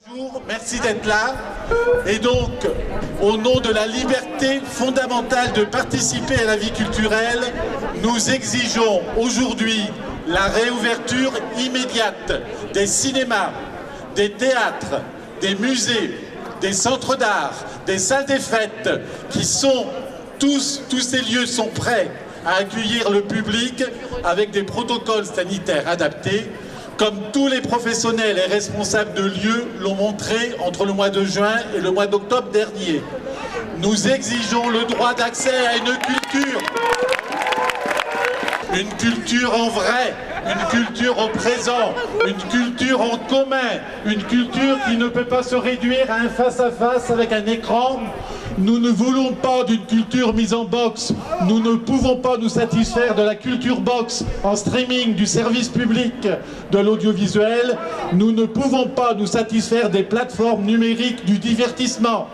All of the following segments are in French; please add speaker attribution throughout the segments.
Speaker 1: Bonjour, merci d'être là. Et donc, au nom de la liberté fondamentale de participer à la vie culturelle, nous exigeons aujourd'hui la réouverture immédiate des cinémas, des théâtres, des musées, des centres d'art, des salles des fêtes, qui sont tous ces lieux sont prêts à accueillir le public avec des protocoles sanitaires adaptés, comme tous les professionnels et responsables de lieux l'ont montré entre le mois de juin et le mois d'octobre dernier. Nous exigeons le droit d'accès à une culture en vrai, une culture au présent, une culture en commun, une culture qui ne peut pas se réduire à un face-à-face avec un écran. Nous ne voulons pas d'une culture mise en box. Nous ne pouvons pas nous satisfaire de la culture box en streaming du service public de l'audiovisuel. Nous ne pouvons pas nous satisfaire des plateformes numériques du divertissement.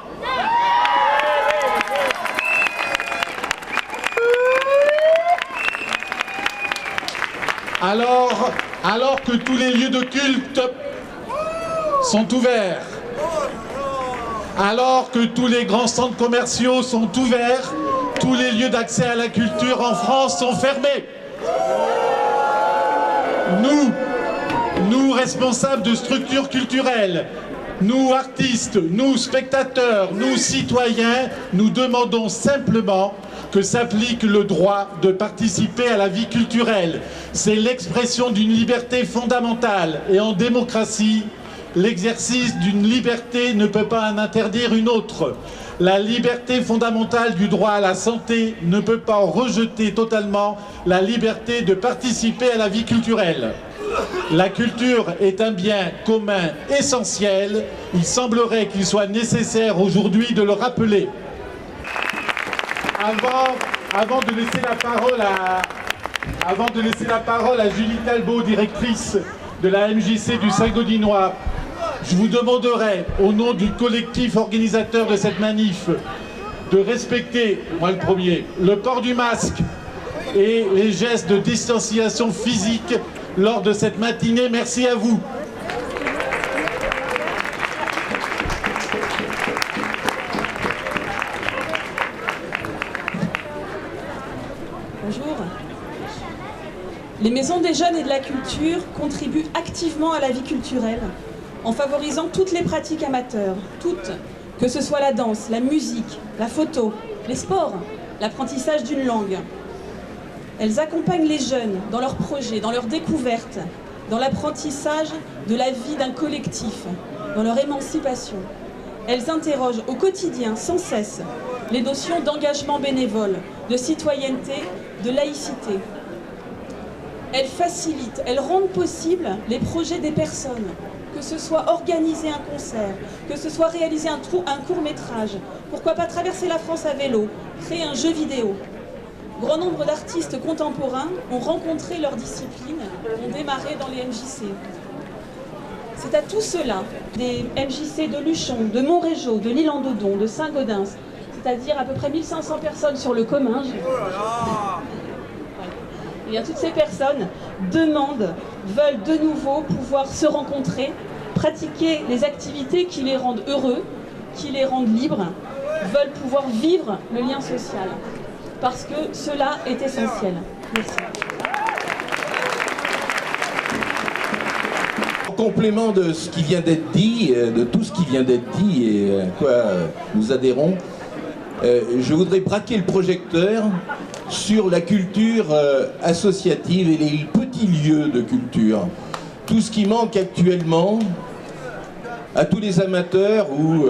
Speaker 1: Alors que tous les lieux de culte sont ouverts, alors que tous les grands centres commerciaux sont ouverts, tous les lieux d'accès à la culture en France sont fermés. Nous responsables de structures culturelles, nous artistes, nous spectateurs, nous citoyens, nous demandons simplement que s'applique le droit de participer à la vie culturelle. C'est l'expression d'une liberté fondamentale et en démocratie, l'exercice d'une liberté ne peut pas en interdire une autre. La liberté fondamentale du droit à la santé ne peut pas rejeter totalement la liberté de participer à la vie culturelle. La culture est un bien commun essentiel. Il semblerait qu'il soit nécessaire aujourd'hui de le rappeler. Avant de laisser la parole à Julie Talbot, directrice de la MJC du Saint-Gaudinois, je vous demanderai, au nom du collectif organisateur de cette manif, de respecter, moi le premier, le port du masque et les gestes de distanciation physique lors de cette matinée. Merci à vous.
Speaker 2: Bonjour. Les maisons des jeunes et de la culture contribuent activement à la vie culturelle en favorisant toutes les pratiques amateurs, toutes, que ce soit la danse, la musique, la photo, les sports, l'apprentissage d'une langue. Elles accompagnent les jeunes dans leurs projets, dans leurs découvertes, dans l'apprentissage de la vie d'un collectif, dans leur émancipation. Elles interrogent au quotidien, sans cesse, les notions d'engagement bénévole, de citoyenneté, de laïcité. Elles facilitent, elles rendent possible les projets des personnes, que ce soit organiser un concert, que ce soit réaliser un court-métrage, pourquoi pas traverser la France à vélo, créer un jeu vidéo. Grand nombre d'artistes contemporains ont rencontré leur discipline, ont démarré dans les MJC. C'est à tout cela, des MJC de Luchon, de Montrégeau, de l'Île-en-Dodon, de Saint-Gaudens, c'est-à-dire à peu près 1500 personnes sur le commun. Et bien, toutes ces personnes demandent, veulent de nouveau pouvoir se rencontrer, pratiquer les activités qui les rendent heureux, qui les rendent libres, veulent pouvoir vivre le lien social. Parce que cela est essentiel. Merci.
Speaker 3: En complément de ce qui vient d'être dit, de tout ce qui vient d'être dit et à quoi nous adhérons, je voudrais braquer le projecteur sur la culture associative et les petits lieux de culture. Tout ce qui manque actuellement à tous les amateurs ou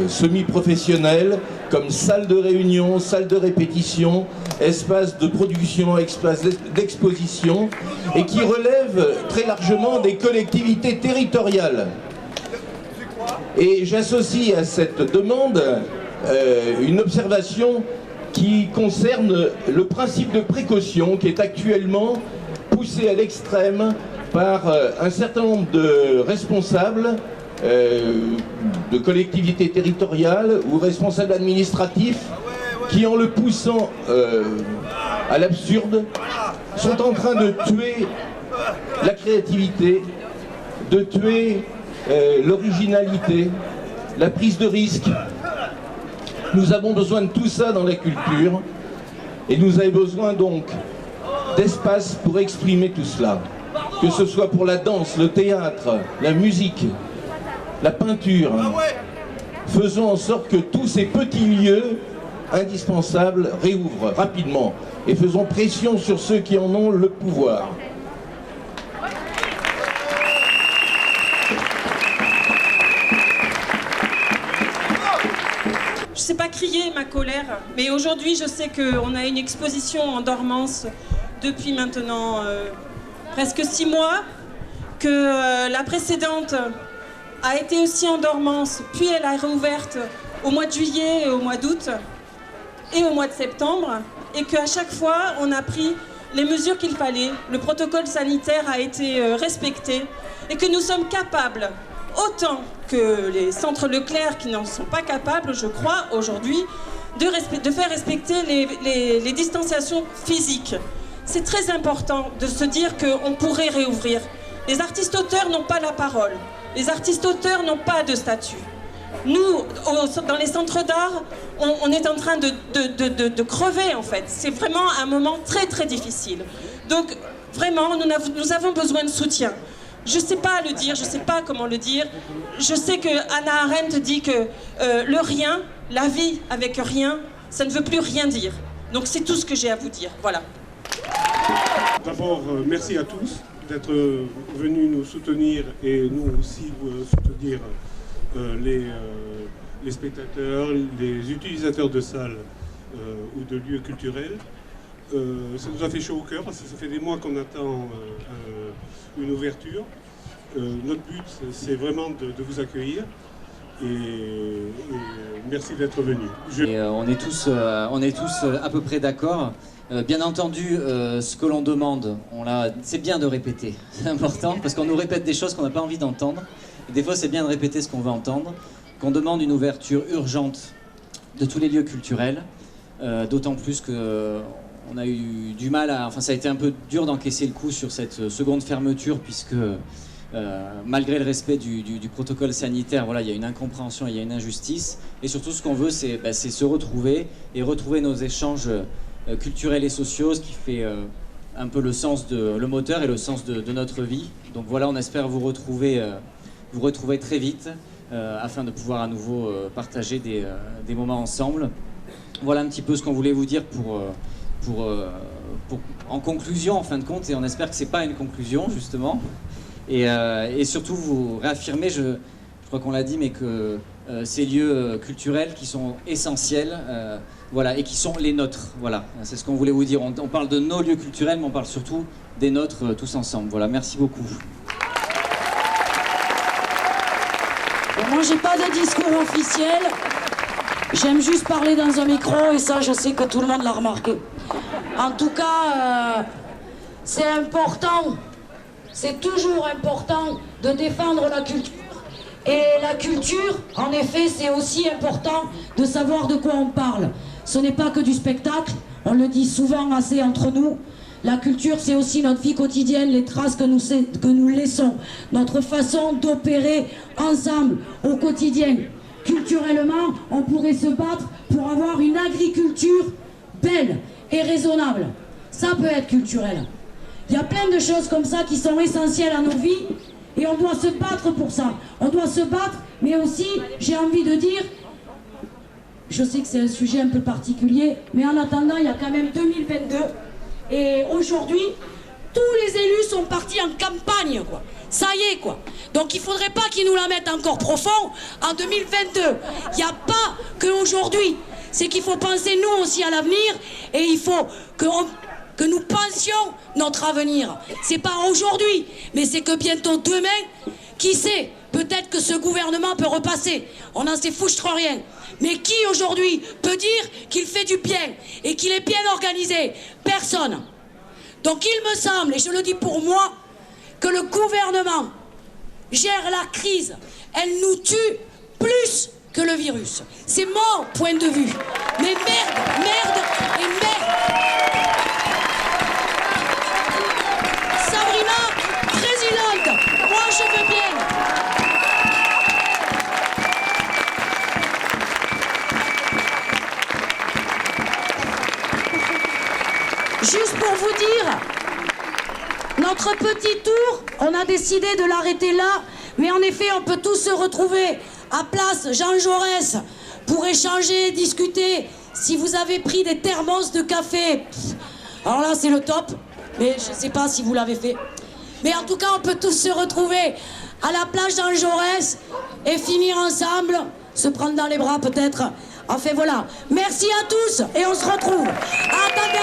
Speaker 3: semi-professionnels, comme salles de réunion, salles de répétition, espaces de production, espaces d'exposition, et qui relèvent très largement des collectivités territoriales. Et j'associe à cette demande une observation qui concerne le principe de précaution qui est actuellement poussé à l'extrême par un certain nombre de responsables de collectivités territoriales ou responsables administratifs qui, en le poussant à l'absurde, sont en train de tuer la créativité, de tuer l'originalité, la prise de risque. Nous avons besoin de tout ça dans la culture et nous avons besoin donc d'espace pour exprimer tout cela. Que ce soit pour la danse, le théâtre, la musique, la peinture. Faisons en sorte que tous ces petits lieux indispensables réouvrent rapidement et faisons pression sur ceux qui en ont le pouvoir.
Speaker 4: Je ne sais pas crier ma colère, mais aujourd'hui je sais qu'on a une exposition en dormance depuis maintenant presque 6 mois, que la précédente a été aussi en dormance, puis elle a réouverte au mois de juillet et au mois d'août et au mois de septembre, et qu'à chaque fois on a pris les mesures qu'il fallait, le protocole sanitaire a été respecté, et que nous sommes capables, autant que les centres Leclerc qui n'en sont pas capables, je crois, aujourd'hui, de faire respecter les distanciations physiques. C'est très important de se dire qu'on pourrait réouvrir. Les artistes-auteurs n'ont pas la parole. Les artistes-auteurs n'ont pas de statut. Nous, dans les centres d'art, on est en train de crever, en fait. C'est vraiment un moment très, très difficile. Donc, vraiment, nous avons besoin de soutien. Je ne sais pas le dire, je ne sais pas comment le dire. Je sais que Hannah Arendt dit que le rien, la vie avec rien, ça ne veut plus rien dire. Donc c'est tout ce que j'ai à vous dire. Voilà.
Speaker 5: D'abord, merci à tous d'être venus nous soutenir et nous aussi soutenir les spectateurs, les utilisateurs de salles ou de lieux culturels. Ça nous a fait chaud au cœur parce que ça fait des mois qu'on attend une ouverture. Notre but, c'est vraiment de vous accueillir et merci d'être venus.
Speaker 6: On est tous à peu près d'accord. Bien entendu, ce que l'on demande, c'est bien de répéter, c'est important, parce qu'on nous répète des choses qu'on n'a pas envie d'entendre. Des fois, c'est bien de répéter ce qu'on veut entendre, qu'on demande une ouverture urgente de tous les lieux culturels, d'autant plus qu'on a eu du mal ça a été un peu dur d'encaisser le coup sur cette seconde fermeture, puisque malgré le respect du protocole sanitaire, voilà, il y a une incompréhension, il y a une injustice, et surtout ce qu'on veut, c'est se retrouver et retrouver nos échanges culturels et sociaux, ce qui fait un peu le moteur et le sens de notre vie. Donc voilà, on espère vous retrouver très vite afin de pouvoir à nouveau partager des moments ensemble. Voilà un petit peu ce qu'on voulait vous dire en conclusion, en fin de compte, et on espère que c'est pas une conclusion justement, et surtout vous réaffirmer, je crois qu'on l'a dit, mais que ces lieux culturels qui sont essentiels, voilà, et qui sont les nôtres, voilà, c'est ce qu'on voulait vous dire. On parle de nos lieux culturels, mais on parle surtout des nôtres tous ensemble. Voilà, merci beaucoup.
Speaker 7: Moi, j'ai pas de discours officiel. J'aime juste parler dans un micro, et ça, je sais que tout le monde l'a remarqué. En tout cas, c'est important, c'est toujours important de défendre la culture. Et la culture, en effet, c'est aussi important de savoir de quoi on parle. Ce n'est pas que du spectacle, on le dit souvent assez entre nous. La culture, c'est aussi notre vie quotidienne, les traces que nous laissons, notre façon d'opérer ensemble au quotidien. Culturellement, on pourrait se battre pour avoir une agriculture belle et raisonnable. Ça peut être culturel. Il y a plein de choses comme ça qui sont essentielles à nos vies et on doit se battre pour ça. On doit se battre, mais aussi, j'ai envie de dire, je sais que c'est un sujet un peu particulier, mais en attendant, il y a quand même 2022 et aujourd'hui, tous les élus sont partis en campagne, quoi. Ça y est, quoi. Donc il ne faudrait pas qu'ils nous la mettent encore profond en 2022. Il n'y a pas qu'aujourd'hui. C'est qu'il faut penser nous aussi à l'avenir et il faut que nous pensions notre avenir. C'est pas aujourd'hui, mais c'est que bientôt demain, qui sait, peut-être que ce gouvernement peut repasser. On n'en sait foutre rien. Mais qui aujourd'hui peut dire qu'il fait du bien et qu'il est bien organisé? Personne. Donc il me semble, et je le dis pour moi, que le gouvernement gère la crise. Elle nous tue plus que le virus. C'est mon point de vue. Mais merde et merde. Sabrina, présidente, moi je veux bien. Juste pour vous dire, notre petit tour, on a décidé de l'arrêter là, mais en effet, on peut tous se retrouver à place Jean Jaurès pour échanger, discuter. Si vous avez pris des thermos de café, alors là, c'est le top, mais je ne sais pas si vous l'avez fait. Mais en tout cas, on peut tous se retrouver à la plage Jean Jaurès et finir ensemble, se prendre dans les bras peut-être. Enfin voilà, merci à tous et on se retrouve. Attendez